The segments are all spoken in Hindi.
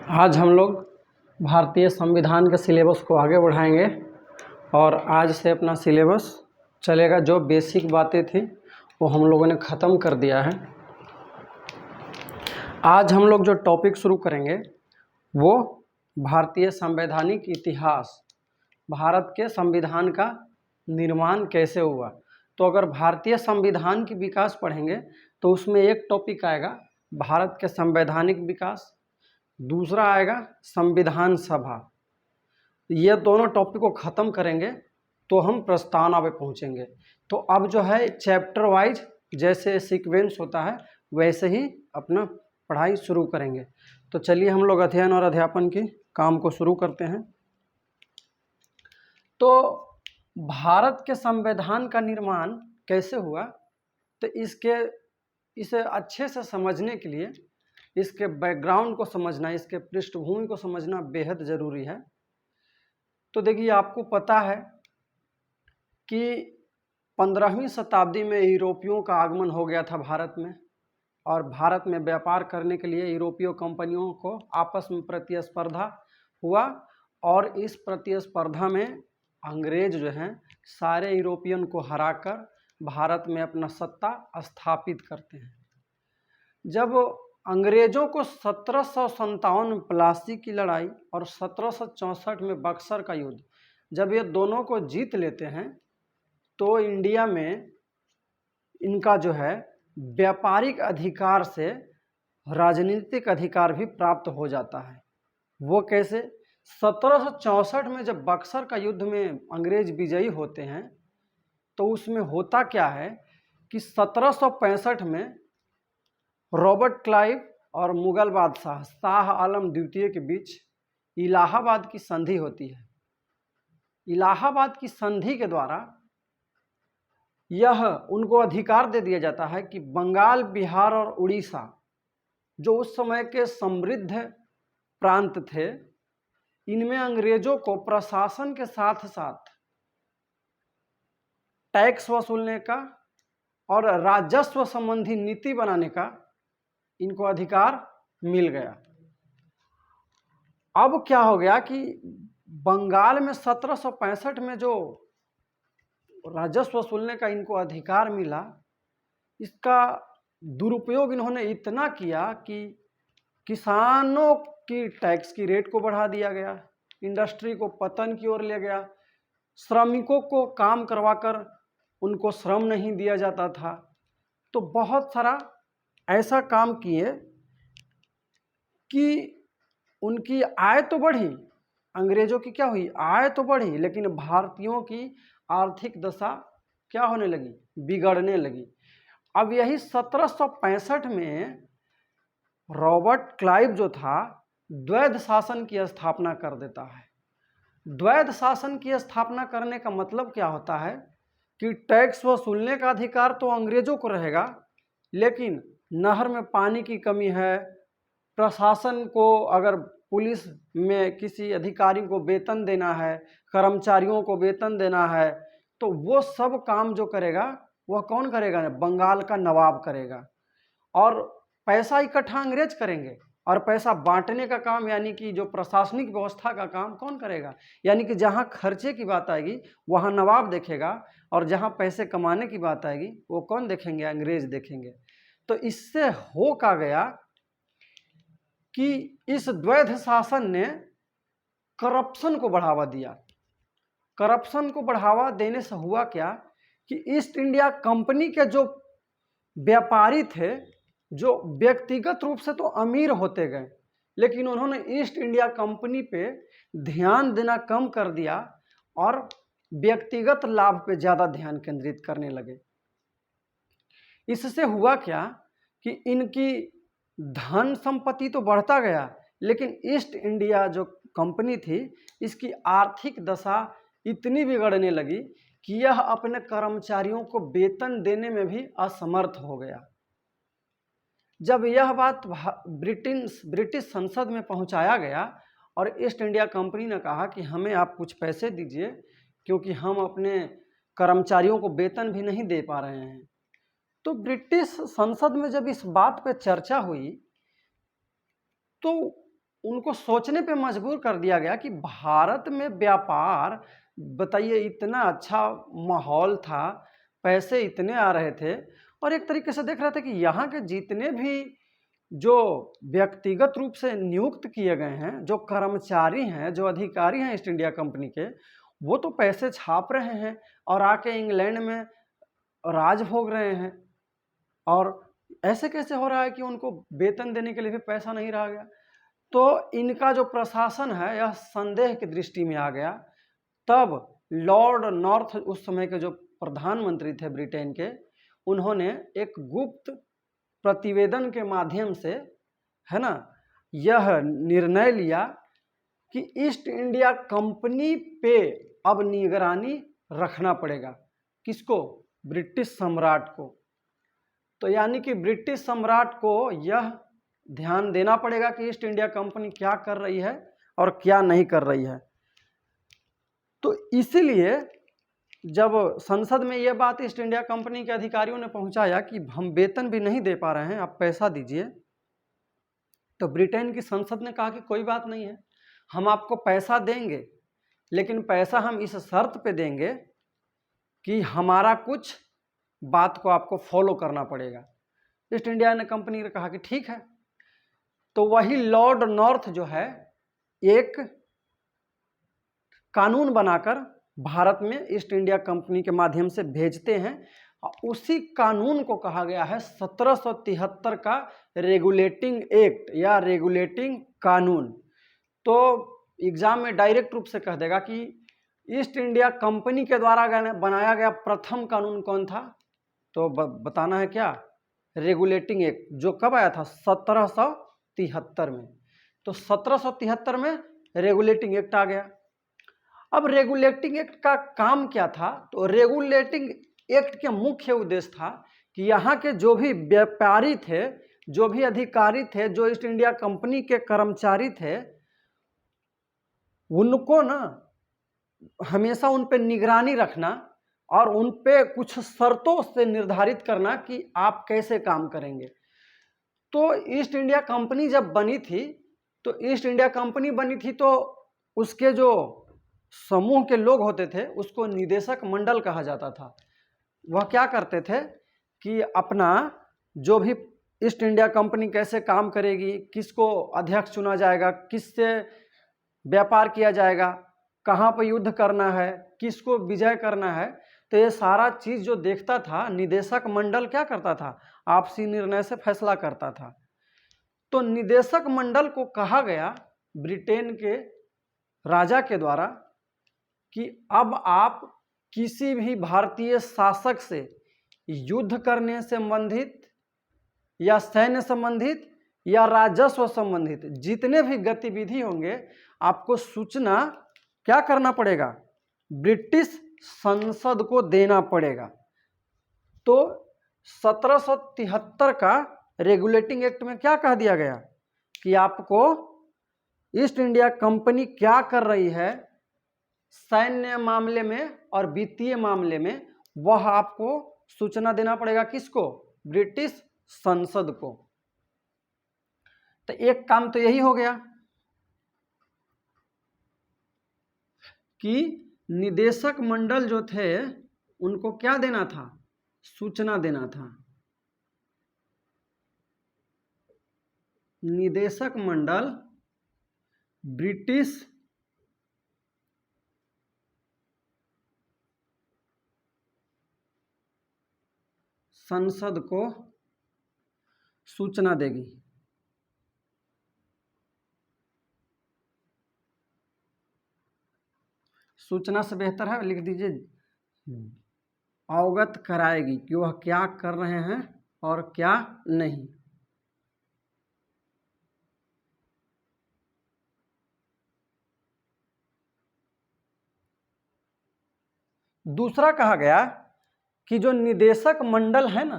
आज हम लोग भारतीय संविधान के सिलेबस को आगे बढ़ाएंगे और आज से अपना सिलेबस चलेगा। जो बेसिक बातें थी वो हम लोगों ने ख़त्म कर दिया है। आज हम लोग जो टॉपिक शुरू करेंगे वो भारतीय संवैधानिक इतिहास, भारत के संविधान का निर्माण कैसे हुआ। तो अगर भारतीय संविधान की विकास पढ़ेंगे तो उसमें एक टॉपिक आएगा भारत के संवैधानिक विकास, दूसरा आएगा संविधान सभा। ये दोनों टॉपिक को ख़त्म करेंगे तो हम प्रस्तावना पे पहुँचेंगे। तो अब जो है चैप्टर वाइज जैसे सीक्वेंस होता है वैसे ही अपना पढ़ाई शुरू करेंगे। तो चलिए हम लोग अध्ययन और अध्यापन की काम को शुरू करते हैं। तो भारत के संविधान का निर्माण कैसे हुआ, तो इसे अच्छे से समझने के लिए इसके बैकग्राउंड को समझना, इसके पृष्ठभूमि को समझना बेहद ज़रूरी है। तो देखिए, आपको पता है कि 15वीं शताब्दी में यूरोपियों का आगमन हो गया था भारत में, और भारत में व्यापार करने के लिए यूरोपीय कंपनियों को आपस में प्रतिस्पर्धा हुआ, और इस प्रतिस्पर्धा में अंग्रेज जो हैं सारे यूरोपियन को हराकर भारत में अपना सत्ता स्थापित करते हैं। जब अंग्रेजों को 1757 में प्लासी की लड़ाई और 1764 में बक्सर का युद्ध, जब ये दोनों को जीत लेते हैं तो इंडिया में इनका जो है व्यापारिक अधिकार से राजनीतिक अधिकार भी प्राप्त हो जाता है। वो कैसे? 1764 में जब बक्सर का युद्ध में अंग्रेज विजयी होते हैं तो उसमें होता क्या है कि 1765 में रॉबर्ट क्लाइव और मुगल बादशाह शाह आलम द्वितीय के बीच इलाहाबाद की संधि होती है। इलाहाबाद की संधि के द्वारा यह उनको अधिकार दे दिया जाता है कि बंगाल, बिहार और उड़ीसा जो उस समय के समृद्ध प्रांत थे, इनमें अंग्रेजों को प्रशासन के साथ साथ टैक्स वसूलने का और राजस्व संबंधी नीति बनाने का इनको अधिकार मिल गया। अब क्या हो गया कि बंगाल में 1765 में जो राजस्व वसूलने का इनको अधिकार मिला, इसका दुरुपयोग इन्होंने इतना किया कि किसानों की टैक्स की रेट को बढ़ा दिया गया, इंडस्ट्री को पतन की ओर ले गया, श्रमिकों को काम करवाकर उनको श्रम नहीं दिया जाता था। तो बहुत सारा ऐसा काम किए कि उनकी आय तो बढ़ी, अंग्रेजों की क्या हुई, आय तो बढ़ी, लेकिन भारतीयों की आर्थिक दशा क्या होने लगी, बिगड़ने लगी। अब यही 1765 में रॉबर्ट क्लाइव जो था द्वैध शासन की स्थापना कर देता है। द्वैध शासन की स्थापना करने का मतलब क्या होता है कि टैक्स वसूलने का अधिकार तो अंग्रेजों को रहेगा, लेकिन नहर में पानी की कमी है, प्रशासन को अगर पुलिस में किसी अधिकारी को वेतन देना है, कर्मचारियों को वेतन देना है, तो वो सब काम जो करेगा वह कौन करेगा? बंगाल का नवाब करेगा। और पैसा इकट्ठा अंग्रेज करेंगे और पैसा बांटने का काम यानी कि जो प्रशासनिक व्यवस्था का काम कौन करेगा? यानी कि जहाँ खर्चे की बात आएगी वहाँ नवाब देखेगा, और जहाँ पैसे कमाने की बात आएगी वो कौन देखेंगे? अंग्रेज देखेंगे। तो इससे हो क्या गया कि इस द्वैध शासन ने करप्शन को बढ़ावा दिया। करप्शन को बढ़ावा देने से हुआ क्या कि ईस्ट इंडिया कंपनी के जो व्यापारी थे, जो व्यक्तिगत रूप से तो अमीर होते गए, लेकिन उन्होंने ईस्ट इंडिया कंपनी पे ध्यान देना कम कर दिया और व्यक्तिगत लाभ पे ज़्यादा ध्यान केंद्रित करने लगे। इससे हुआ क्या कि इनकी धन संपत्ति तो बढ़ता गया, लेकिन ईस्ट इंडिया जो कंपनी थी इसकी आर्थिक दशा इतनी बिगड़ने लगी कि यह अपने कर्मचारियों को वेतन देने में भी असमर्थ हो गया। जब यह बात ब्रिटिश संसद में पहुंचाया गया और ईस्ट इंडिया कंपनी ने कहा कि हमें आप कुछ पैसे दीजिए क्योंकि हम अपने कर्मचारियों को वेतन भी नहीं दे पा रहे हैं, तो ब्रिटिश संसद में जब इस बात पे चर्चा हुई तो उनको सोचने पे मजबूर कर दिया गया कि भारत में व्यापार, बताइए, इतना अच्छा माहौल था, पैसे इतने आ रहे थे, और एक तरीके से देख रहे थे कि यहाँ के जितने भी जो व्यक्तिगत रूप से नियुक्त किए गए हैं, जो कर्मचारी हैं, जो अधिकारी हैं ईस्ट इंडिया कंपनी के, वो तो पैसे छाप रहे हैं और आके इंग्लैंड में राज भोग रहे हैं। और ऐसे कैसे हो रहा है कि उनको वेतन देने के लिए भी पैसा नहीं रहा गया? तो इनका जो प्रशासन है यह संदेह की दृष्टि में आ गया। तब लॉर्ड नॉर्थ, उस समय के जो प्रधानमंत्री थे ब्रिटेन के, उन्होंने एक गुप्त प्रतिवेदन के माध्यम से, है ना, यह निर्णय लिया कि ईस्ट इंडिया कंपनी पे अब निगरानी रखना पड़ेगा। किसको? ब्रिटिश सम्राट को। तो यानी कि ब्रिटिश सम्राट को यह ध्यान देना पड़ेगा कि ईस्ट इंडिया कंपनी क्या कर रही है और क्या नहीं कर रही है। तो इसीलिए जब संसद में यह बात ईस्ट इंडिया कंपनी के अधिकारियों ने पहुंचाया कि हम वेतन भी नहीं दे पा रहे हैं, आप पैसा दीजिए, तो ब्रिटेन की संसद ने कहा कि कोई बात नहीं है, हम आपको पैसा देंगे, लेकिन पैसा हम इस शर्त पे देंगे कि हमारा कुछ बात को आपको फॉलो करना पड़ेगा। ईस्ट इंडिया ने कंपनी ने कहा कि ठीक है। तो वही लॉर्ड नॉर्थ जो है एक कानून बनाकर भारत में ईस्ट इंडिया कंपनी के माध्यम से भेजते हैं। उसी कानून को कहा गया है 1773 का रेगुलेटिंग एक्ट या रेगुलेटिंग कानून। तो एग्जाम में डायरेक्ट रूप से कह देगा कि ईस्ट इंडिया कंपनी के द्वारा बनाया गया प्रथम कानून कौन था? तो बताना है क्या? रेगुलेटिंग एक्ट, जो कब आया था? 1773 में। तो 1773 में रेगुलेटिंग एक्ट आ गया। अब रेगुलेटिंग एक्ट का काम क्या था? तो रेगुलेटिंग एक्ट के मुख्य उद्देश्य था कि यहाँ के जो भी व्यापारी थे, जो भी अधिकारी थे, जो ईस्ट इंडिया कंपनी के कर्मचारी थे, उनको ना हमेशा उन पे निगरानी रखना और उन पे कुछ शर्तों से निर्धारित करना कि आप कैसे काम करेंगे। तो ईस्ट इंडिया कंपनी जब बनी थी, तो ईस्ट इंडिया कंपनी बनी थी तो उसके जो समूह के लोग होते थे उसको निदेशक मंडल कहा जाता था। वह क्या करते थे कि अपना जो भी ईस्ट इंडिया कंपनी कैसे काम करेगी, किसको अध्यक्ष चुना जाएगा, किससे व्यापार किया जाएगा, कहाँ पर युद्ध करना है, किसको विजय करना है, तो ये सारा चीज़ जो देखता था निदेशक मंडल क्या करता था? आपसी निर्णय से फैसला करता था। तो निदेशक मंडल को कहा गया ब्रिटेन के राजा के द्वारा कि अब आप किसी भी भारतीय शासक से युद्ध करने संबंधित या सैन्य संबंधित या राजस्व संबंधित जितने भी गतिविधि होंगे, आपको सूचना क्या करना पड़ेगा? ब्रिटिश संसद को देना पड़ेगा। तो 1773 का रेगुलेटिंग एक्ट में क्या कह दिया गया कि आपको ईस्ट इंडिया कंपनी क्या कर रही है सैन्य मामले में और वित्तीय मामले में, वह आपको सूचना देना पड़ेगा। किसको? ब्रिटिश संसद को। तो एक काम तो यही हो गया कि निदेशक मंडल जो थे उनको क्या देना था? सूचना देना था। निदेशक मंडल ब्रिटिश संसद को सूचना देगी। सूचना से बेहतर है लिख दीजिए अवगत कराएगी कि वह क्या कर रहे हैं और क्या नहीं। दूसरा कहा गया कि जो निदेशक मंडल है ना,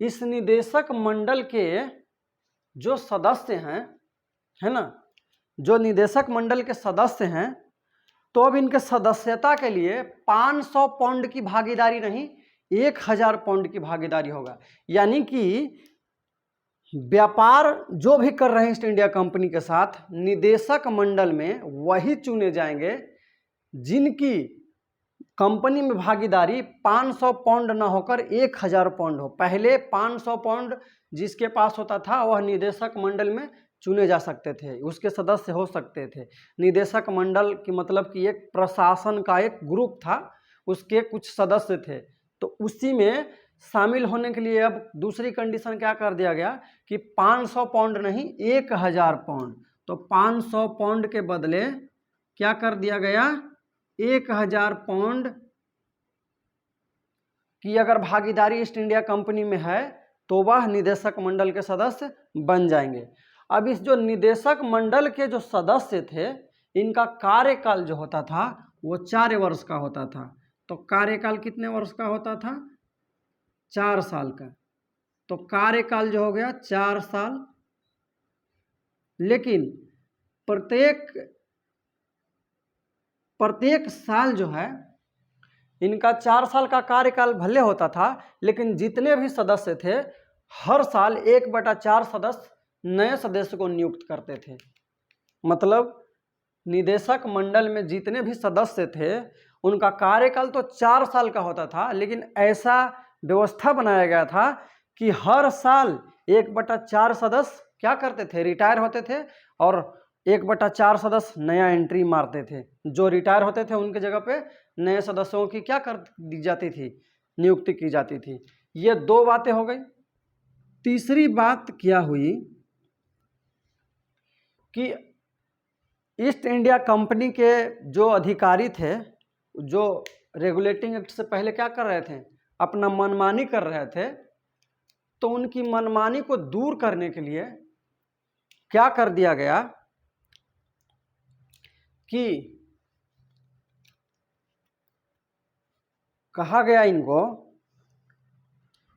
इस निदेशक मंडल के जो सदस्य हैं, है ना, जो निदेशक मंडल के सदस्य हैं, तो अब इनके सदस्यता के लिए 500 पाउंड की भागीदारी नहीं, 1000 पाउंड की भागीदारी होगा। यानी कि व्यापार जो भी कर रहे हैं ईस्ट इंडिया कंपनी के साथ, निदेशक मंडल में वही चुने जाएंगे जिनकी कंपनी में भागीदारी 500 पाउंड ना होकर 1000 पाउंड हो। पहले 500 पाउंड जिसके पास होता था वह निदेशक मंडल में चुने जा सकते थे, उसके सदस्य हो सकते थे। निदेशक मंडल की मतलब कि एक प्रशासन का एक ग्रुप था, उसके कुछ सदस्य थे, तो उसी में शामिल होने के लिए अब दूसरी कंडीशन क्या कर दिया गया कि 500 पाउंड नहीं 1000 पाउंड। तो 500 पाउंड के बदले क्या कर दिया गया, 1000 पाउंड की अगर भागीदारी ईस्ट इंडिया कंपनी में है तो वह निदेशक मंडल के सदस्य बन जाएंगे। अब इस जो निदेशक मंडल के जो सदस्य थे, इनका कार्यकाल जो होता था वो 4 वर्ष का होता था। तो कार्यकाल कितने वर्ष का होता था, 4 साल का। तो कार्यकाल जो हो गया 4 साल, लेकिन प्रत्येक साल जो है इनका 4 साल का कार्यकाल भले होता था, लेकिन जितने भी सदस्य थे हर साल 1/4 सदस्य नए सदस्य को नियुक्त करते थे। मतलब निदेशक मंडल में जितने भी सदस्य थे उनका कार्यकाल तो 4 साल का होता था, लेकिन ऐसा व्यवस्था बनाया गया था कि हर साल 1/4 सदस्य क्या करते थे, रिटायर होते थे, और 1/4 सदस्य नया एंट्री मारते थे। जो रिटायर होते थे उनके जगह पे नए सदस्यों की क्या कर दी जाती थी, नियुक्ति की जाती थी। ये 2 बातें हो गई। तीसरी बात क्या हुई कि ईस्ट इंडिया कंपनी के जो अधिकारी थे, जो रेगुलेटिंग एक्ट से पहले क्या कर रहे थे, अपना मनमानी कर रहे थे, तो उनकी मनमानी को दूर करने के लिए क्या कर दिया गया कि कहा गया इनको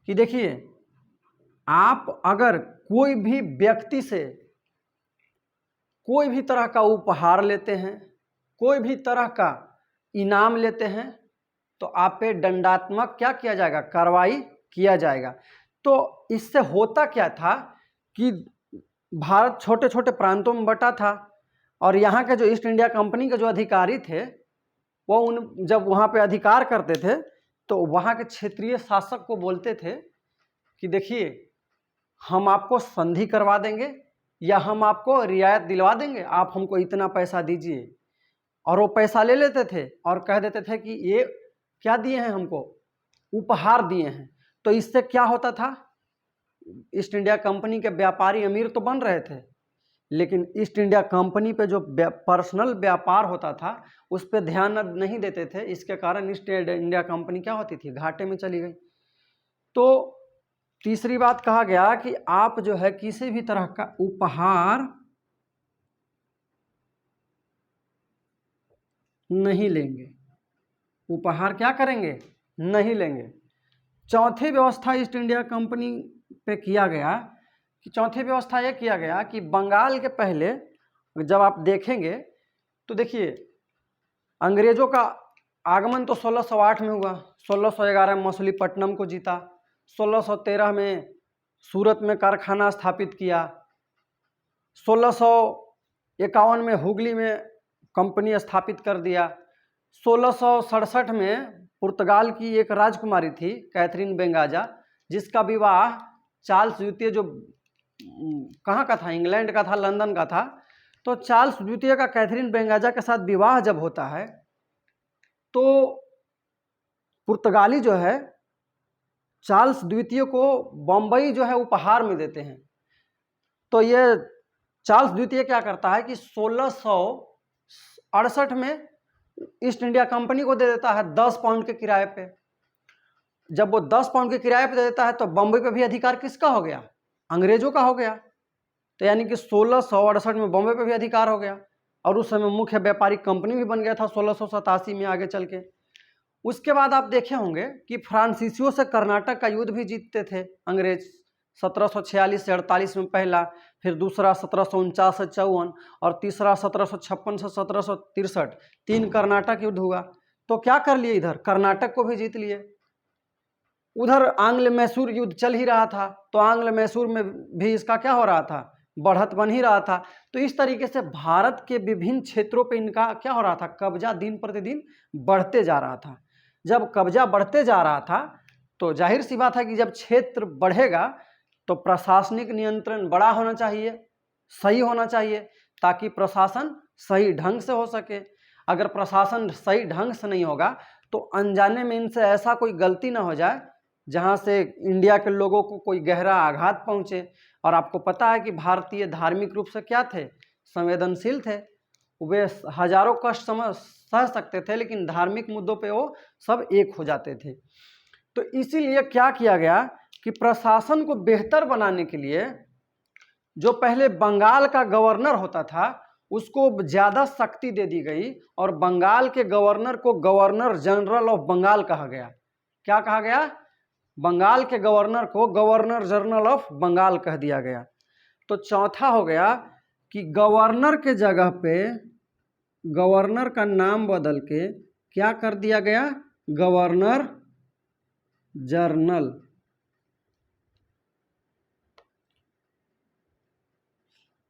कि देखिए, आप अगर कोई भी व्यक्ति से कोई भी तरह का उपहार लेते हैं, कोई भी तरह का इनाम लेते हैं, तो आप पे दंडात्मक क्या किया जाएगा, कार्रवाई किया जाएगा। तो इससे होता क्या था कि भारत छोटे छोटे प्रांतों में बटा था, और यहाँ के जो ईस्ट इंडिया कंपनी के जो अधिकारी थे वो जब वहाँ पे अधिकार करते थे तो वहाँ के क्षेत्रीय शासक को बोलते थे कि देखिए, हम आपको संधि करवा देंगे या हम आपको रियायत दिलवा देंगे, आप हमको इतना पैसा दीजिए। और वो पैसा ले लेते थे और कह देते थे कि ये क्या दिए हैं, हमको उपहार दिए हैं। तो इससे क्या होता था, ईस्ट इंडिया कंपनी के व्यापारी अमीर तो बन रहे थे, लेकिन ईस्ट इंडिया कंपनी पे जो पर्सनल व्यापार होता था उस पर ध्यान नहीं देते थे। इसके कारण ईस्ट इंडिया कंपनी क्या होती थी, घाटे में चली गई। तो तीसरी बात कहा गया कि आप जो है किसी भी तरह का उपहार नहीं लेंगे, उपहार क्या करेंगे, नहीं लेंगे। चौथी व्यवस्था ईस्ट इंडिया कंपनी पे किया गया कि चौथी व्यवस्था यह किया गया कि बंगाल के पहले जब आप देखेंगे तो देखिए, अंग्रेजों का आगमन तो 1608 में हुआ, 1611 में मछलीपट्टनम को जीता, 1613 में सूरत में कारखाना स्थापित किया, 1651 में हुगली में कंपनी स्थापित कर दिया, 1667 में पुर्तगाल की एक राजकुमारी थी कैथरीन बेंगाजा, जिसका विवाह चार्ल्स द्वितीय, जो कहाँ का था, इंग्लैंड का था, लंदन का था। तो चार्ल्स द्वितीय का कैथरीन बेंगाजा के साथ विवाह जब होता है तो पुर्तगाली जो है चार्ल्स द्वितीय को बम्बई जो है उपहार में देते हैं। तो ये चार्ल्स द्वितीय क्या करता है कि 1668 में ईस्ट इंडिया कंपनी को दे देता है 10 पाउंड के किराए पे। जब वो 10 पाउंड के किराए पे दे देता है तो बम्बई पे भी अधिकार किसका हो गया, अंग्रेजों का हो गया। तो यानी कि 1668 में बॉम्बे पे भी अधिकार हो गया, और उस समय मुख्य व्यापारिक कंपनी भी बन गया था 1687 में आगे चल के। उसके बाद आप देखे होंगे कि फ्रांसीसियों से कर्नाटक का युद्ध भी जीतते थे अंग्रेज, 1746 से 48 में पहला, फिर दूसरा 1749 से 54, और तीसरा 1756 से 1763, 3 कर्नाटक युद्ध हुआ। तो क्या कर लिए, इधर कर्नाटक को भी जीत लिए। उधर आंग्ल मैसूर युद्ध चल ही रहा था, तो आंग्ल मैसूर में भी इसका क्या हो रहा था, बढ़त बन ही रहा था। तो इस तरीके से भारत के विभिन्न क्षेत्रों पे इनका क्या हो रहा था, कब्जा दिन प्रतिदिन बढ़ते जा रहा था। जब कब्जा बढ़ते जा रहा था तो जाहिर सी बात है कि जब क्षेत्र बढ़ेगा तो प्रशासनिक नियंत्रण बड़ा होना चाहिए, सही होना चाहिए, ताकि प्रशासन सही ढंग से हो सके। अगर प्रशासन सही ढंग से नहीं होगा तो अनजाने में इनसे ऐसा कोई गलती ना हो जाए जहां से इंडिया के लोगों को कोई गहरा आघात पहुंचे। और आपको पता है कि भारतीय धार्मिक रूप से क्या थे, संवेदनशील थे। वे हजारों कष्ट सह सकते थे, लेकिन धार्मिक मुद्दों पे वो सब एक हो जाते थे। तो इसीलिए क्या किया गया कि प्रशासन को बेहतर बनाने के लिए जो पहले बंगाल का गवर्नर होता था उसको ज़्यादा शक्ति दे दी गई और बंगाल के गवर्नर को गवर्नर जनरल ऑफ बंगाल कहा गया। क्या कहा गया, बंगाल के गवर्नर को गवर्नर जनरल ऑफ बंगाल कह दिया गया। तो चौथा हो गया कि गवर्नर के जगह पे गवर्नर का नाम बदल के क्या कर दिया गया, गवर्नर जनरल।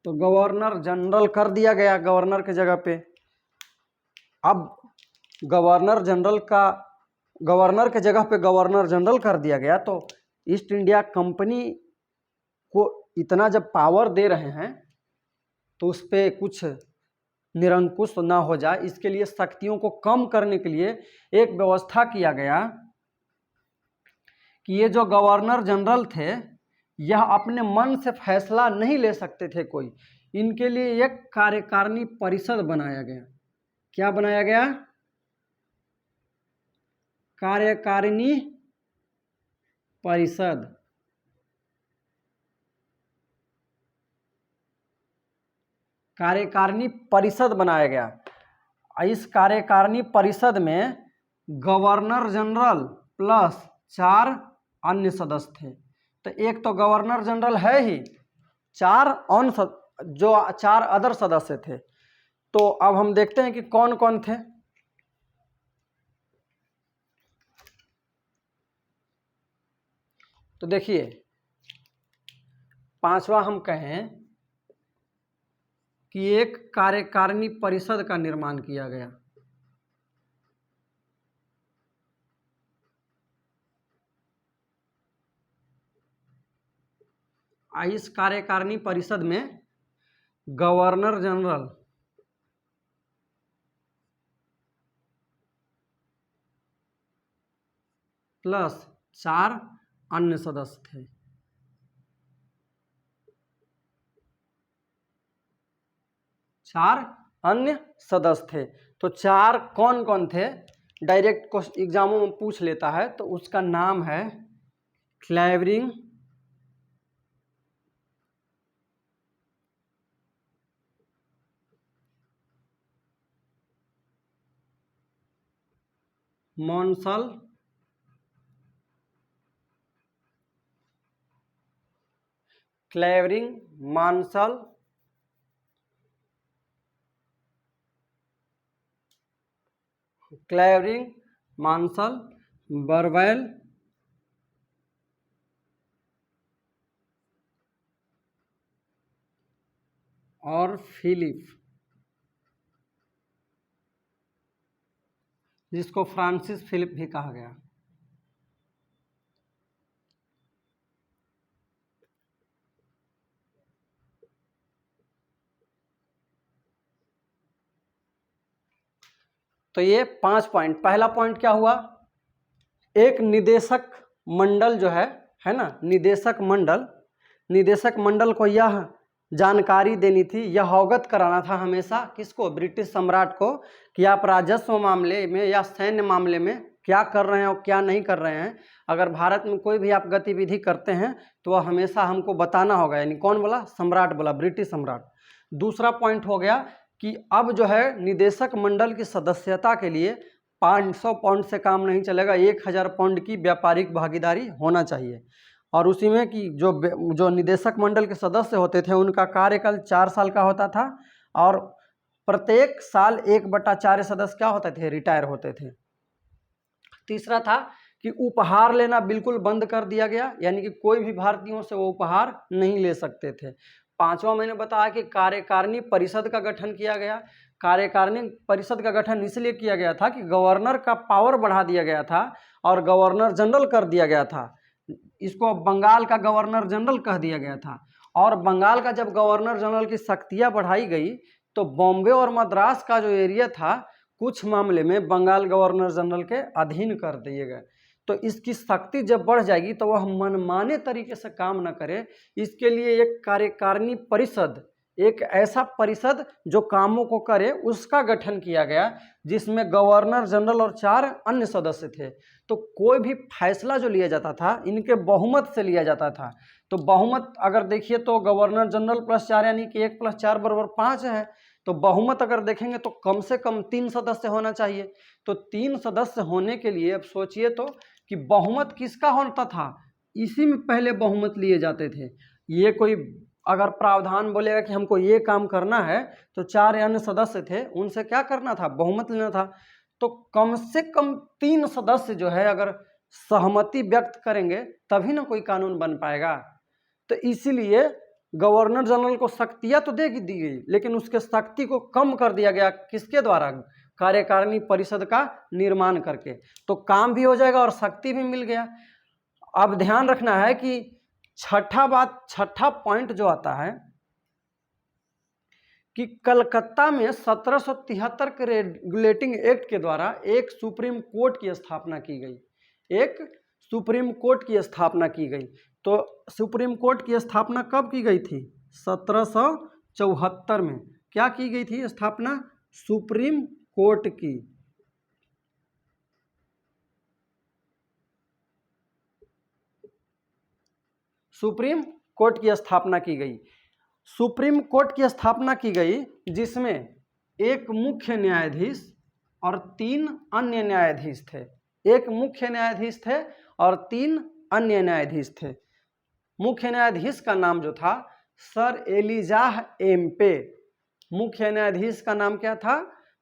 तो गवर्नर जनरल कर दिया गया गवर्नर के जगह पे। अब गवर्नर के जगह पे गवर्नर जनरल कर दिया गया, तो ईस्ट इंडिया कंपनी को इतना जब पावर दे रहे हैं तो उस पर कुछ निरंकुश ना हो जाए, इसके लिए शक्तियों को कम करने के लिए एक व्यवस्था किया गया कि ये जो गवर्नर जनरल थे यह अपने मन से फैसला नहीं ले सकते थे कोई, इनके लिए एक कार्यकारिणी परिषद बनाया गया। क्या बनाया गया, कार्यकारिणी परिषद। कार्यकारिणी परिषद बनाया गया। इस कार्यकारिणी परिषद में गवर्नर जनरल प्लस 4 अन्य सदस्य थे। तो एक तो गवर्नर जनरल है ही, 4 अदर सदस्य थे। तो अब हम देखते हैं कि कौन कौन थे। तो देखिए, पांचवा हम कहें कि एक कार्यकारिणी परिषद का निर्माण किया गया। इस कार्यकारिणी परिषद में गवर्नर जनरल प्लस 4 अन्य सदस्य थे। 4 अन्य सदस्य थे। तो 4 कौन कौन थे, डायरेक्ट एग्जामों में पूछ लेता है। तो उसका नाम है क्लेवरिंग मॉन्सल, क्लेवरिंग मार्शल, क्लेवरिंग मार्शल, बरवेल और फिलिप, जिसको फ्रांसिस फिलिप भी कहा गया। तो ये 5 पॉइंट। पहला पॉइंट क्या हुआ, एक निदेशक मंडल जो है ना, निदेशक मंडल को यह जानकारी देनी थी, यह अवगत कराना था हमेशा किसको, ब्रिटिश सम्राट को, कि आप राजस्व मामले में या सैन्य मामले में क्या कर रहे हैं और क्या नहीं कर रहे हैं। अगर भारत में कोई भी आप गतिविधि करते हैं तो वह हमेशा हमको बताना होगा। यानी कौन बोला, सम्राट बोला, ब्रिटिश सम्राट। दूसरा पॉइंट हो गया कि अब जो है निदेशक मंडल की सदस्यता के लिए 500 पाउंड से काम नहीं चलेगा, 1000 पाउंड की व्यापारिक भागीदारी होना चाहिए। और उसी में कि जो निदेशक मंडल के सदस्य होते थे उनका कार्यकाल 4 साल का होता था और प्रत्येक साल 1/4 सदस्य क्या होते थे, रिटायर होते थे। तीसरा था कि उपहार लेना बिल्कुल बंद कर दिया गया, यानी कि कोई भी भारतीयों से वो उपहार नहीं ले सकते थे। पांचवा मैंने बताया कि कार्यकारिणी परिषद का गठन किया गया। कार्यकारिणी परिषद का गठन इसलिए किया गया था कि गवर्नर का पावर बढ़ा दिया गया था और गवर्नर जनरल कर दिया गया था। इसको बंगाल का गवर्नर जनरल कह दिया गया था। और बंगाल का जब गवर्नर जनरल की शक्तियां बढ़ाई गई तो बॉम्बे और मद्रास का जो एरिया था कुछ मामले में बंगाल गवर्नर जनरल के अधीन कर दिए गए। तो इसकी शक्ति जब बढ़ जाएगी तो वह मनमाने तरीके से काम न करे, इसके लिए एक कार्यकारिणी परिषद, एक ऐसा परिषद जो कामों को करे, उसका गठन किया गया, जिसमें गवर्नर जनरल और 4 अन्य सदस्य थे। तो कोई भी फैसला जो लिया जाता था इनके बहुमत से लिया जाता था। तो बहुमत अगर देखिए तो गवर्नर जनरल प्लस 4 यानी कि 1 + 4 = 5 है। तो बहुमत अगर देखेंगे तो कम से कम 3 सदस्य होना चाहिए। तो 3 सदस्य होने के लिए अब सोचिए तो कि बहुमत किसका होता था, इसी में पहले बहुमत लिए जाते थे। ये कोई अगर प्रावधान बोलेगा कि हमको ये काम करना है तो 4 अन्य सदस्य थे, उनसे क्या करना था, बहुमत लेना था। तो कम से कम 3 सदस्य जो है अगर सहमति व्यक्त करेंगे तभी ना कोई कानून बन पाएगा। तो इसीलिए गवर्नर जनरल को शक्तियां तो दी गई, लेकिन उसके शक्ति को कम कर दिया गया, किसके द्वारा, कार्यकारिणी परिषद का निर्माण करके। तो काम भी हो जाएगा और शक्ति भी मिल गया। अब ध्यान रखना है कि छठा पॉइंट जो आता है कि कलकत्ता में 1773 के रेगुलेटिंग एक्ट के द्वारा एक सुप्रीम कोर्ट की स्थापना की गई, एक सुप्रीम कोर्ट की स्थापना की गई। तो सुप्रीम कोर्ट की स्थापना कब की गई थी, 1774 में। क्या की गई थी स्थापना, सुप्रीम कोर्ट की। सुप्रीम कोर्ट की स्थापना की गई। सुप्रीम कोर्ट की स्थापना की गई जिसमें एक मुख्य न्यायाधीश और 3 अन्य न्यायाधीश थे। एक मुख्य न्यायाधीश थे और 3 अन्य न्यायाधीश थे। मुख्य न्यायाधीश का नाम जो था सर एलिजाह एम्पे। मुख्य न्यायाधीश का नाम क्या था,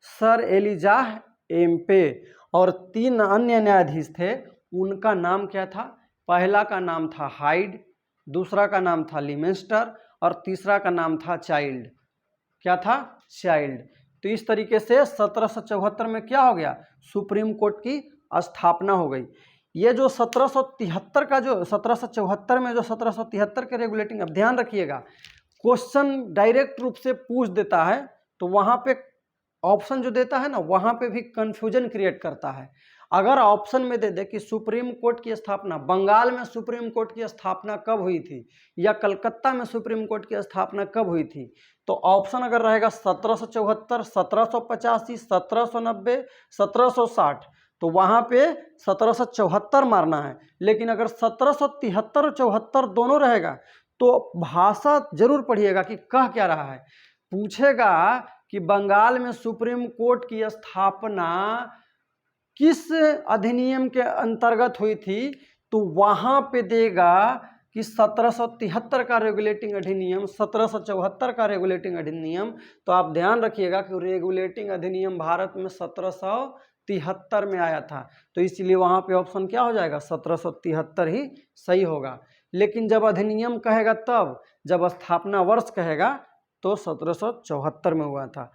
सर एलिजाह एम्पे। और 3 अन्य न्यायाधीश थे, उनका नाम क्या था, पहला का नाम था हाइड, दूसरा का नाम था लिमेस्टर और तीसरा का नाम था चाइल्ड। क्या था, चाइल्ड। तो इस तरीके से 1774 में क्या हो गया, सुप्रीम कोर्ट की स्थापना हो गई। ये जो 1773 का जो 1774 में जो 1773 के रेगुलेटिंग, अब ध्यान रखिएगा क्वेश्चन डायरेक्ट रूप से पूछ देता है तो वहां पे ऑप्शन जो देता है ना, वहां पे भी कंफ्यूजन क्रिएट करता है। अगर ऑप्शन में दे दे कि सुप्रीम कोर्ट की स्थापना, बंगाल में सुप्रीम कोर्ट की स्थापना कब हुई थी या कलकत्ता में सुप्रीम कोर्ट की स्थापना कब हुई थी, तो ऑप्शन अगर रहेगा 1774, 1785, 1790, 1760, तो वहां पे 1774 मारना है। लेकिन अगर 1773 और 74 दोनों रहेगा तो भाषा जरूर पढ़िएगा कि कह क्या रहा है। पूछेगा कि बंगाल में सुप्रीम कोर्ट की स्थापना किस अधिनियम के अंतर्गत हुई थी, तो वहां पे देगा कि 1773 का रेगुलेटिंग अधिनियम, 1774 का रेगुलेटिंग अधिनियम। तो आप ध्यान रखिएगा कि रेगुलेटिंग अधिनियम भारत में 1773 में आया था, तो इसलिए वहां पे ऑप्शन क्या हो जाएगा, 1773 ही सही होगा। लेकिन जब अधिनियम कहेगा तब, जब स्थापना वर्ष कहेगा तो 1774 में हुआ था।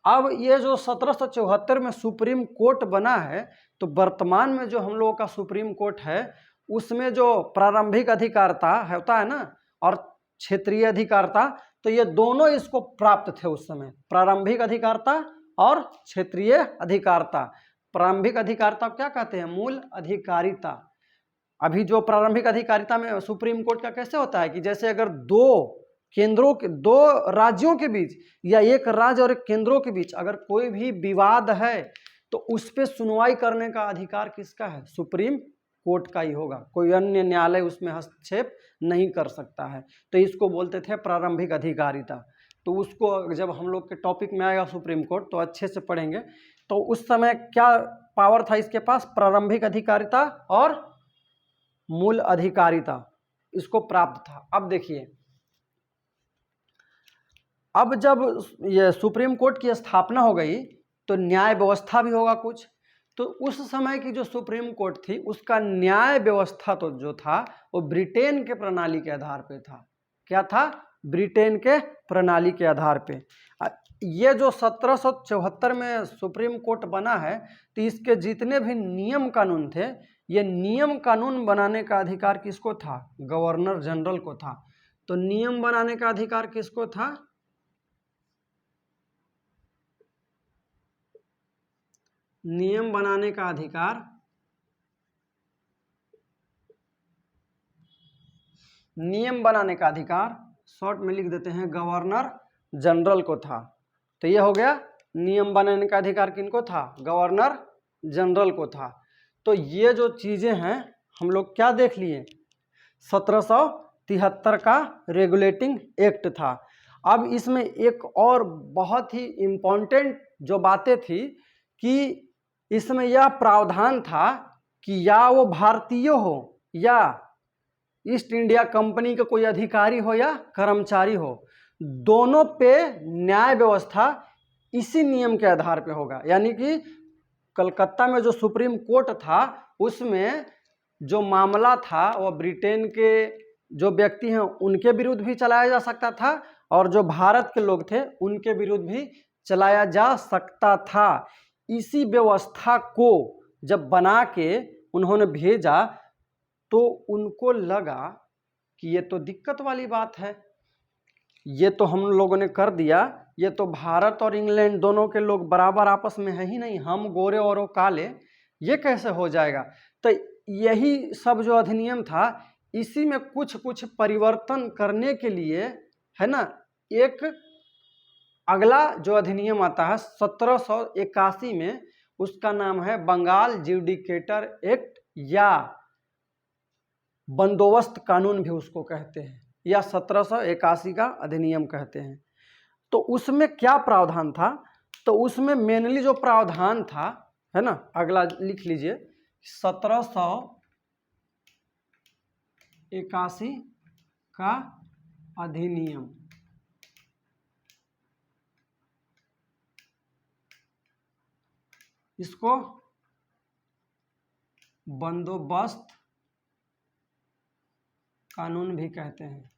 अब ये जो 1774 में सुप्रीम कोर्ट बना है, तो वर्तमान में जो हम लोगों का सुप्रीम कोर्ट है उसमें जो प्रारंभिक अधिकारता होता है ना और क्षेत्रीय अधिकारता, तो ये दोनों इसको प्राप्त थे उस समय, प्रारंभिक अधिकारता और क्षेत्रीय अधिकारता। प्रारंभिक अधिकारता क्या कहते हैं, मूल अधिकारिता। अभी जो प्रारंभिक अधिकारिता में सुप्रीम कोर्ट का कैसे होता है कि जैसे अगर दो राज्यों के बीच या एक राज्य और एक केंद्रों के बीच अगर कोई भी विवाद है तो उस पर सुनवाई करने का अधिकार किसका है, सुप्रीम कोर्ट का ही होगा, कोई अन्य न्यायालय उसमें हस्तक्षेप नहीं कर सकता है। तो इसको बोलते थे प्रारंभिक अधिकारिता। तो उसको जब हम लोग के टॉपिक में आएगा सुप्रीम कोर्ट तो अच्छे से पढ़ेंगे। तो उस समय क्या पावर था इसके पास, प्रारंभिक अधिकारिता और मूल अधिकारिता, इसको प्राप्त था। अब देखिए, अब जब ये सुप्रीम कोर्ट की स्थापना हो गई तो न्याय व्यवस्था भी होगा कुछ। तो उस समय की जो सुप्रीम कोर्ट थी उसका न्याय व्यवस्था तो जो था वो ब्रिटेन के प्रणाली के आधार पे था। क्या था? ब्रिटेन के प्रणाली के आधार पे। ये जो 1774 में सुप्रीम कोर्ट बना है, तो इसके जितने भी नियम कानून थे, ये नियम कानून बनाने का अधिकार किसको था? गवर्नर जनरल को था। तो नियम बनाने का अधिकार किसको था? नियम बनाने का अधिकार शॉर्ट में लिख देते हैं गवर्नर जनरल को था। तो ये हो गया, नियम बनाने का अधिकार किनको था? गवर्नर जनरल को था। तो ये जो चीजें हैं हम लोग क्या देख लिए? 1773 का रेगुलेटिंग एक्ट था। अब इसमें एक और बहुत ही इम्पोर्टेंट जो बातें थी कि इसमें यह प्रावधान था कि या वो भारतीय हो या ईस्ट इंडिया कंपनी का कोई अधिकारी हो या कर्मचारी हो, दोनों पे न्याय व्यवस्था इसी नियम के आधार पे होगा। यानी कि कलकत्ता में जो सुप्रीम कोर्ट था उसमें जो मामला था वो ब्रिटेन के जो व्यक्ति हैं उनके विरुद्ध भी चलाया जा सकता था और जो भारत के लोग थे उनके विरुद्ध भी चलाया जा सकता था। इसी व्यवस्था को जब बना के उन्होंने भेजा तो उनको लगा कि ये तो दिक्कत वाली बात है, ये तो हम लोगों ने कर दिया, ये तो भारत और इंग्लैंड दोनों के लोग बराबर आपस में है ही नहीं, हम गोरे और वो काले, ये कैसे हो जाएगा। तो यही सब जो अधिनियम था इसी में कुछ कुछ परिवर्तन करने के लिए, है ना, एक अगला जो अधिनियम आता है 1781 में, उसका नाम है बंगाल ज्यूडिकेटर एक्ट या बंदोबस्त कानून भी उसको कहते हैं, या 1781 का अधिनियम कहते हैं। तो उसमें क्या प्रावधान था? तो उसमें मेनली जो प्रावधान था, है ना, अगला लिख लीजिए, 1781 का अधिनियम। इसको बंदोबस्त कानून भी कहते हैं,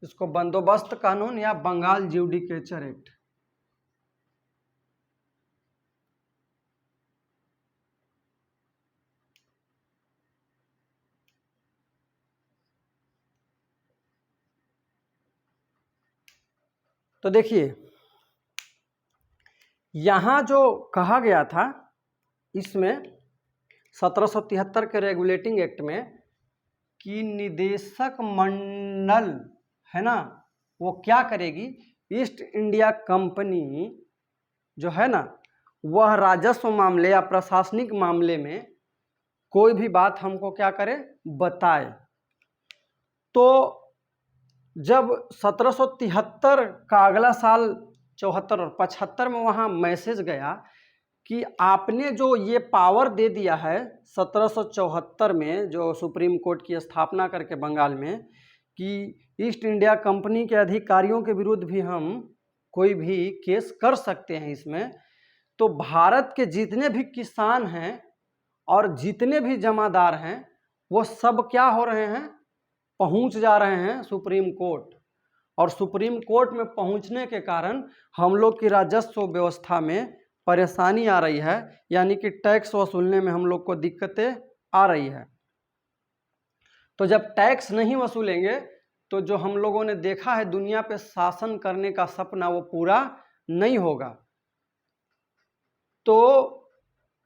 इसको बंदोबस्त कानून या बंगाल ज्यूडिकेचर एक्ट। तो देखिए यहां जो कहा गया था इसमें 1773 के रेगुलेटिंग एक्ट में कि निदेशक मंडल, है ना, वो क्या करेगी, ईस्ट इंडिया कंपनी जो है ना, वह राजस्व मामले या प्रशासनिक मामले में कोई भी बात हमको क्या करे, बताए। तो जब 1773 का अगला साल 74 और 75 में वहाँ मैसेज गया कि आपने जो ये पावर दे दिया है 1774 में जो सुप्रीम कोर्ट की स्थापना करके बंगाल में, कि ईस्ट इंडिया कंपनी के अधिकारियों के विरुद्ध भी हम कोई भी केस कर सकते हैं इसमें, तो भारत के जितने भी किसान हैं और जितने भी जमादार हैं वो सब क्या हो रहे हैं, पहुंच जा रहे हैं सुप्रीम कोर्ट। और सुप्रीम कोर्ट में पहुंचने के कारण हम लोग की राजस्व व्यवस्था में परेशानी आ रही है, यानी कि टैक्स वसूलने में हम लोग को दिक्कतें आ रही है। तो जब टैक्स नहीं वसूलेंगे तो जो हम लोगों ने देखा है दुनिया पे शासन करने का सपना वो पूरा नहीं होगा। तो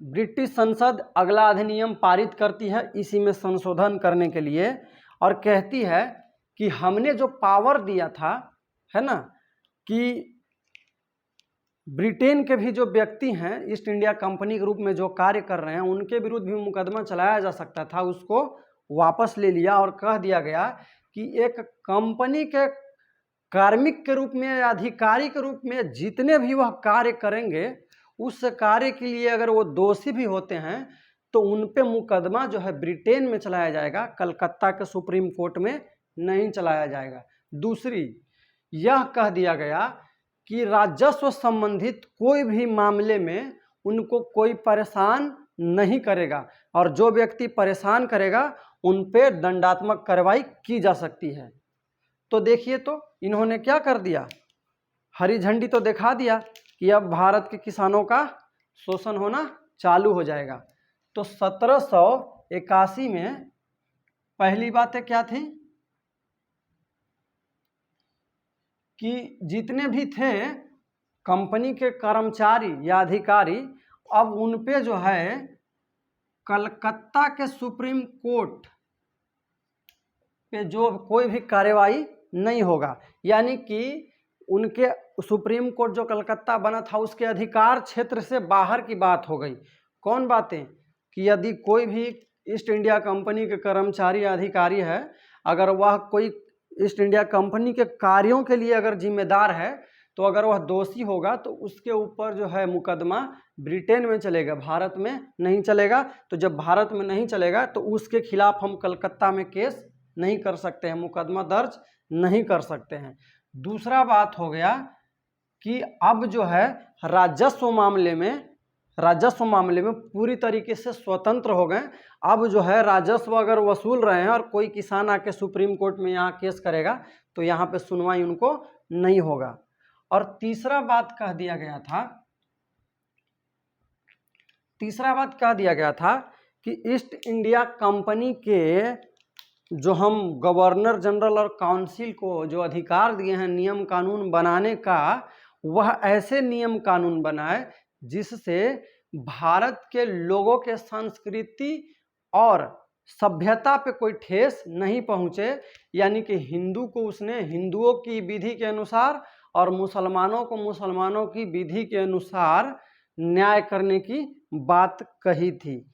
ब्रिटिश संसद अगला अधिनियम पारित करती है इसी में संशोधन करने के लिए और कहती है कि हमने जो पावर दिया था, है ना, कि ब्रिटेन के भी जो व्यक्ति हैं ईस्ट इंडिया कंपनी के रूप में जो कार्य कर रहे हैं उनके विरुद्ध भी मुकदमा चलाया जा सकता था, उसको वापस ले लिया और कह दिया गया कि एक कंपनी के कार्मिक के रूप में या अधिकारी के रूप में जितने भी वह कार्य करेंगे उस कार्य के लिए अगर वो दोषी भी होते हैं तो उन पे मुकदमा जो है ब्रिटेन में चलाया जाएगा, कलकत्ता के सुप्रीम कोर्ट में नहीं चलाया जाएगा। दूसरी यह कह दिया गया कि राजस्व संबंधित कोई भी मामले में उनको कोई परेशान नहीं करेगा, और जो व्यक्ति परेशान करेगा उन पे दंडात्मक कार्रवाई की जा सकती है। तो देखिए, तो इन्होंने क्या कर दिया, हरी झंडी तो दिखा दिया कि अब भारत के किसानों का शोषण होना चालू हो जाएगा। तो 1781 में पहली बातें क्या थी कि जितने भी थे कंपनी के कर्मचारी या अधिकारी, अब उन पे जो है कलकत्ता के सुप्रीम कोर्ट पे जो कोई भी कार्यवाही नहीं होगा, यानी कि उनके सुप्रीम कोर्ट जो कलकत्ता बना था उसके अधिकार क्षेत्र से बाहर की बात हो गई। कौन बातें, कि यदि कोई भी ईस्ट इंडिया कंपनी के कर्मचारी या अधिकारी है, अगर वह कोई ईस्ट इंडिया कंपनी के कार्यों के लिए अगर जिम्मेदार है, तो अगर वह दोषी होगा तो उसके ऊपर जो है मुकदमा ब्रिटेन में चलेगा, भारत में नहीं चलेगा। तो जब भारत में नहीं चलेगा तो उसके खिलाफ हम कलकत्ता में केस नहीं कर सकते हैं, मुकदमा दर्ज नहीं कर सकते हैं। दूसरा बात हो गया कि अब जो है राजस्व मामले में पूरी तरीके से स्वतंत्र हो गए। अब जो है राजस्व अगर वसूल रहे हैं और कोई किसान आके सुप्रीम कोर्ट में यहाँ केस करेगा तो यहाँ पे सुनवाई उनको नहीं होगा। और तीसरा बात कह दिया गया था कि ईस्ट इंडिया कंपनी के जो हम गवर्नर जनरल और काउंसिल को जो अधिकार दिए हैं नियम कानून बनाने का, वह ऐसे नियम कानून बनाए जिससे भारत के लोगों के संस्कृति और सभ्यता पे कोई ठेस नहीं पहुँचे। यानी कि हिंदू को उसने हिंदुओं की विधि के अनुसार और मुसलमानों को मुसलमानों की विधि के अनुसार न्याय करने की बात कही थी।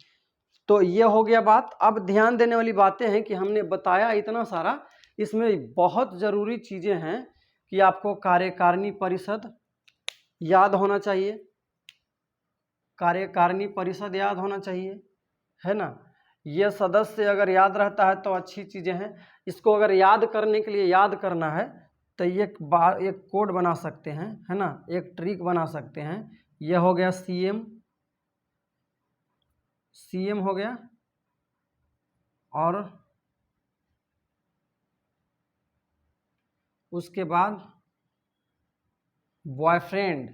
तो ये हो गया बात। अब ध्यान देने वाली बातें हैं कि हमने बताया इतना सारा, इसमें बहुत ज़रूरी चीज़ें हैं कि आपको कार्यकारिणी परिषद याद होना चाहिए, कार्यकारिणी परिषद याद होना चाहिए, है ना। ये सदस्य अगर याद रहता है तो अच्छी चीज़ें हैं। इसको अगर याद करने के लिए याद करना है तो एक कोड बना सकते हैं, है ना, एक ट्रिक बना सकते हैं। यह हो गया सीएम हो गया, और उसके बाद बॉयफ्रेंड।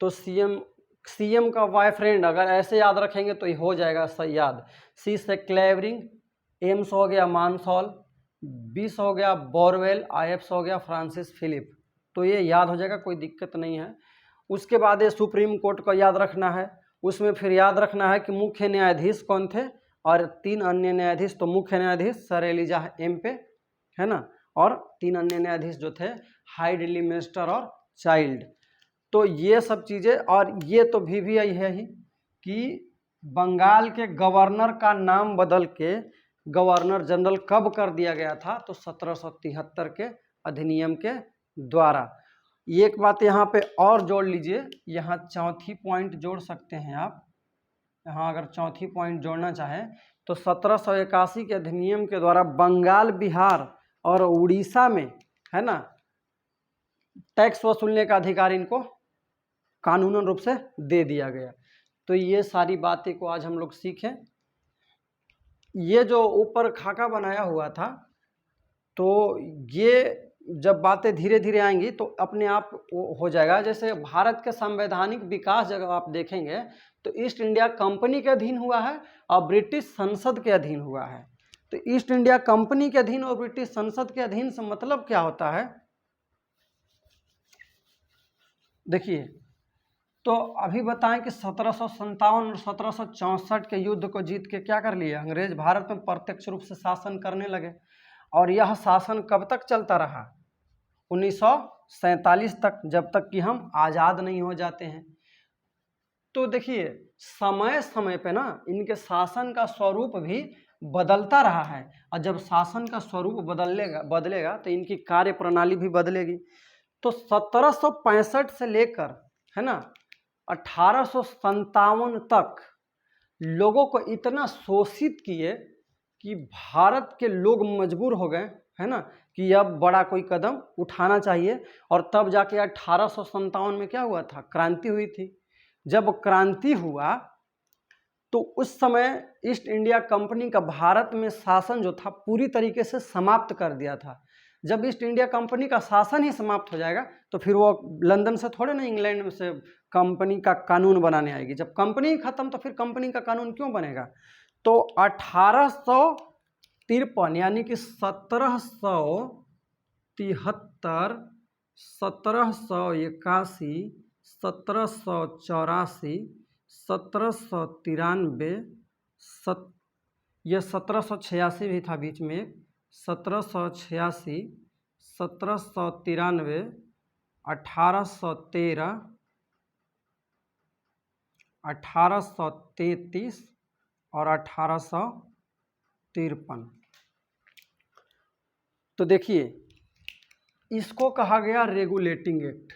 तो सीएम का बॉयफ्रेंड अगर ऐसे याद रखेंगे तो ये हो जाएगा सही याद। सी से क्लेवरिंग, एम्स हो गया मानसॉल, बीस हो गया बोरवेल, आईएफ्स हो गया फ्रांसिस फिलिप। तो ये याद हो जाएगा, कोई दिक्कत नहीं है। उसके बाद ये सुप्रीम कोर्ट को याद रखना है। उसमें फिर याद रखना है कि मुख्य न्यायाधीश कौन थे और 3 अन्य न्यायाधीश। तो मुख्य न्यायाधीश सर एलिजा एम्पे, है ना, और 3 अन्य न्यायाधीश जो थे हाइड लिमेस्टर और चाइल्ड। तो ये सब चीज़ें, और ये तो VVI है ही कि बंगाल के गवर्नर का नाम बदल के गवर्नर जनरल कब कर दिया गया था, तो 1773 के अधिनियम के द्वारा। एक बात यहाँ पे और जोड़ लीजिए, यहाँ चौथी पॉइंट जोड़ सकते हैं आप। यहाँ अगर चौथी पॉइंट जोड़ना चाहें तो 1781 के अधिनियम के द्वारा बंगाल, बिहार और उड़ीसा में, है ना, टैक्स वसूलने का अधिकार इनको कानूनन रूप से दे दिया गया। तो ये सारी बातें को आज हम लोग सीखें। ये जो ऊपर खाका बनाया हुआ था, तो ये जब बातें धीरे धीरे आएंगी तो अपने आप हो जाएगा। जैसे भारत के संवैधानिक विकास जब आप देखेंगे तो ईस्ट इंडिया कंपनी के अधीन हुआ है और ब्रिटिश संसद के अधीन हुआ है। तो ईस्ट इंडिया कंपनी के अधीन और ब्रिटिश संसद के अधीन से मतलब क्या होता है, देखिए। तो अभी बताएं कि 1757 और 1764 के युद्ध को जीत के क्या कर लिया, अंग्रेज भारत में प्रत्यक्ष रूप से शासन करने लगे। और यह शासन कब तक चलता रहा, 1947 तक, जब तक कि हम आज़ाद नहीं हो जाते हैं। तो देखिए समय समय पे ना इनके शासन का स्वरूप भी बदलता रहा है, और जब शासन का स्वरूप बदलेगा तो इनकी कार्य प्रणाली भी बदलेगी। तो 1765 से लेकर, है ना, 1857 तक लोगों को इतना शोषित किए कि भारत के लोग मजबूर हो गए, है ना, कि अब बड़ा कोई कदम उठाना चाहिए। और तब जाके 1857 में क्या हुआ था, क्रांति हुई थी। जब क्रांति हुआ तो उस समय ईस्ट इंडिया कंपनी का भारत में शासन जो था पूरी तरीके से समाप्त कर दिया था। जब ईस्ट इंडिया कंपनी का शासन ही समाप्त हो जाएगा तो फिर वो लंदन से थोड़े ना, इंग्लैंड में से कंपनी का कानून बनाने आएगी। जब कंपनी खत्म तो फिर कंपनी का कानून क्यों बनेगा। तो 1853 यानी कि 1773, 1781, 1784, 1793, यह 1786 भी था बीच में, 1786, 1793, 1813, 1833 और 1853। तो देखिए इसको कहा गया रेगुलेटिंग एक्ट।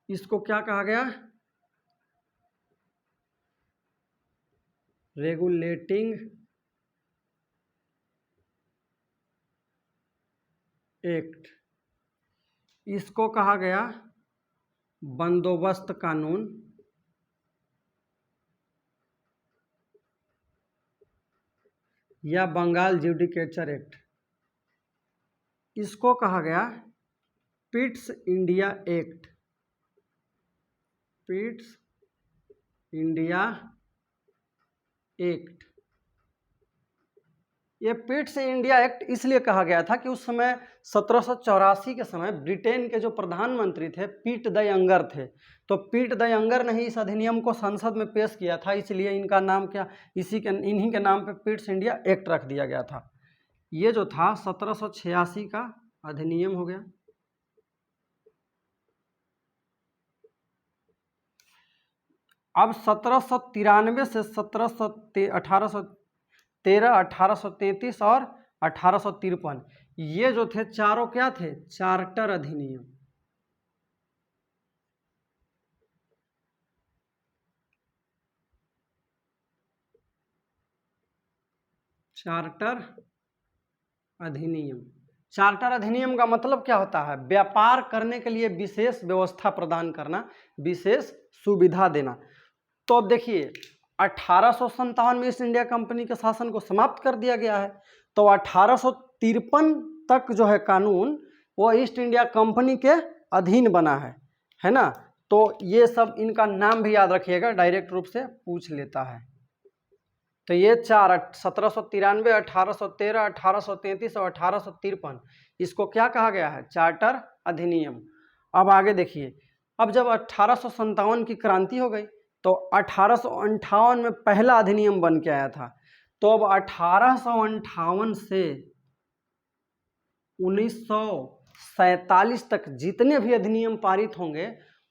इसको क्या कहा गया, रेगुलेटिंग एक्ट। इसको कहा गया बंदोबस्त कानून या बंगाल ज्यूडिकेचर एक्ट। इसको कहा गया Pitt's India act, Pitt's India act. ये पिट्स इंडिया एक्ट इसलिए कहा गया था कि उस समय 1784 के समय ब्रिटेन के जो प्रधानमंत्री थे पीट द यंगर थे। तो पीट द यंगर ने ही इस अधिनियम को संसद में पेश किया था, इसलिए इनका नाम क्या, इन्हीं के नाम पे पिट्स इंडिया एक्ट रख दिया गया था। ये जो था 1786 का अधिनियम हो गया। अब 1793 से 1813, 1833 और 1853 ये जो थे चारों क्या थे, चार्टर अधिनियम। चार्टर अधिनियम। चार्टर अधिनियम का मतलब क्या होता है, व्यापार करने के लिए विशेष व्यवस्था प्रदान करना, विशेष सुविधा देना। तो अब देखिए 1857 में ईस्ट इंडिया कंपनी के शासन को समाप्त कर दिया गया है। तो 1853 तक जो है कानून वो ईस्ट इंडिया कंपनी के अधीन बना है ना। तो ये सब इनका नाम भी याद रखिएगा, डायरेक्ट रूप से पूछ लेता है। तो ये चार 1793, 1813, 1833 और 1853 इसको क्या कहा गया है, चार्टर अधिनियम। अब आगे देखिए, अब जब 1857 की क्रांति हो गई तो 1858 में पहला अधिनियम बन के आया था। तो अब 1858 से 1947 तक जितने भी अधिनियम पारित होंगे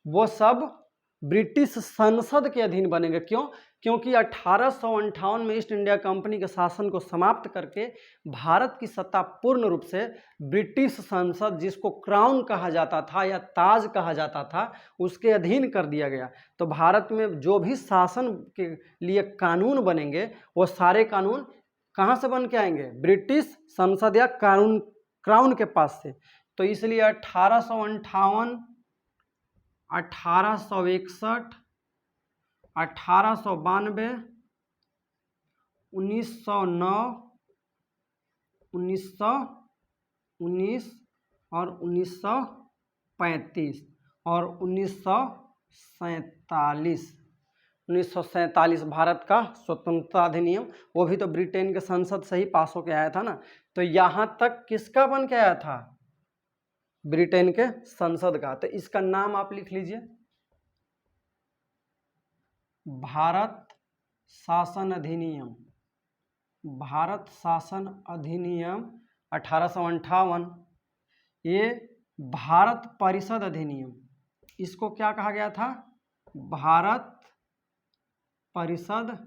वो सब ब्रिटिश संसद के अधीन बनेंगे। क्यों, क्योंकि 1858 में ईस्ट इंडिया कंपनी के शासन को समाप्त करके भारत की सत्ता पूर्ण रूप से ब्रिटिश संसद, जिसको क्राउन कहा जाता था या ताज कहा जाता था, उसके अधीन कर दिया गया। तो भारत में जो भी शासन के लिए कानून बनेंगे वो सारे कानून कहाँ से बन के आएंगे, ब्रिटिश संसद या क्राउन के पास से। तो इसलिए 1858, 1861, 1892, 1909, 1919 और 1935 और 1947। 1947 भारत का स्वतंत्रता अधिनियम, वो भी तो ब्रिटेन के संसद से ही पास होके आया था ना। तो यहाँ तक किसका बन के आया था, ब्रिटेन के संसद का। तो इसका नाम आप लिख लीजिए, भारत शासन अधिनियम। भारत शासन अधिनियम 1858। ये भारत परिषद अधिनियम, इसको क्या कहा गया था, भारत परिषद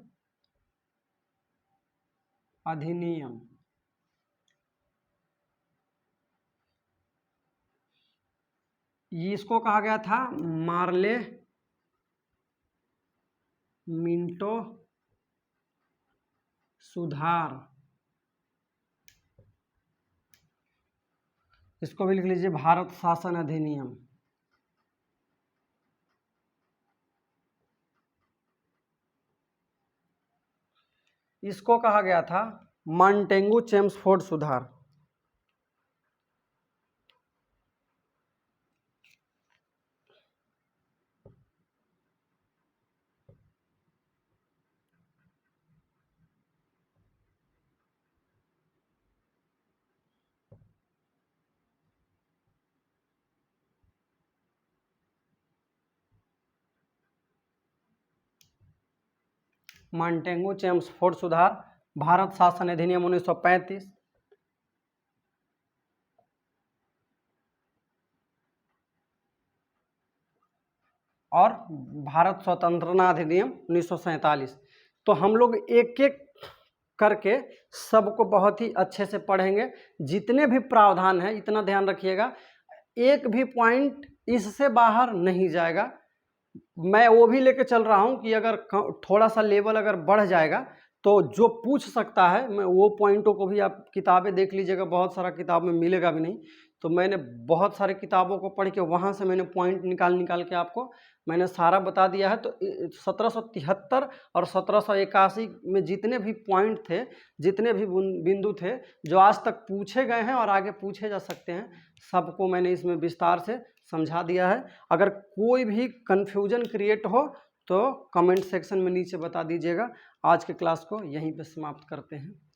अधिनियम। ये इसको कहा गया था मार्ले मिंटो सुधार, इसको भी लिख लीजिए भारत शासन अधिनियम। इसको कहा गया था मॉन्टेगू चेम्सफोर्ड सुधार। मॉन्टेगू चेम्सफोर्ड सुधार, भारत शासन अधिनियम 1935, और भारत स्वतंत्रता अधिनियम 1947। तो हम लोग एक एक करके सबको बहुत ही अच्छे से पढ़ेंगे। जितने भी प्रावधान हैं इतना ध्यान रखिएगा, एक भी पॉइंट इससे बाहर नहीं जाएगा। मैं वो भी लेके चल रहा हूँ कि अगर थोड़ा सा लेवल अगर बढ़ जाएगा तो जो पूछ सकता है, मैं वो पॉइंटों को भी, आप किताबें देख लीजिएगा, बहुत सारा किताब में मिलेगा भी नहीं। तो मैंने बहुत सारे किताबों को पढ़ के वहाँ से मैंने पॉइंट निकाल के आपको मैंने सारा बता दिया है। तो 1773 और 1781 में जितने भी पॉइंट थे, जितने भी बिंदु थे जो आज तक पूछे गए हैं और आगे पूछे जा सकते हैं, सबको मैंने इसमें विस्तार से समझा दिया है। अगर कोई भी कन्फ्यूजन क्रिएट हो तो कमेंट सेक्शन में नीचे बता दीजिएगा। आज के क्लास को यहीं पे समाप्त करते हैं।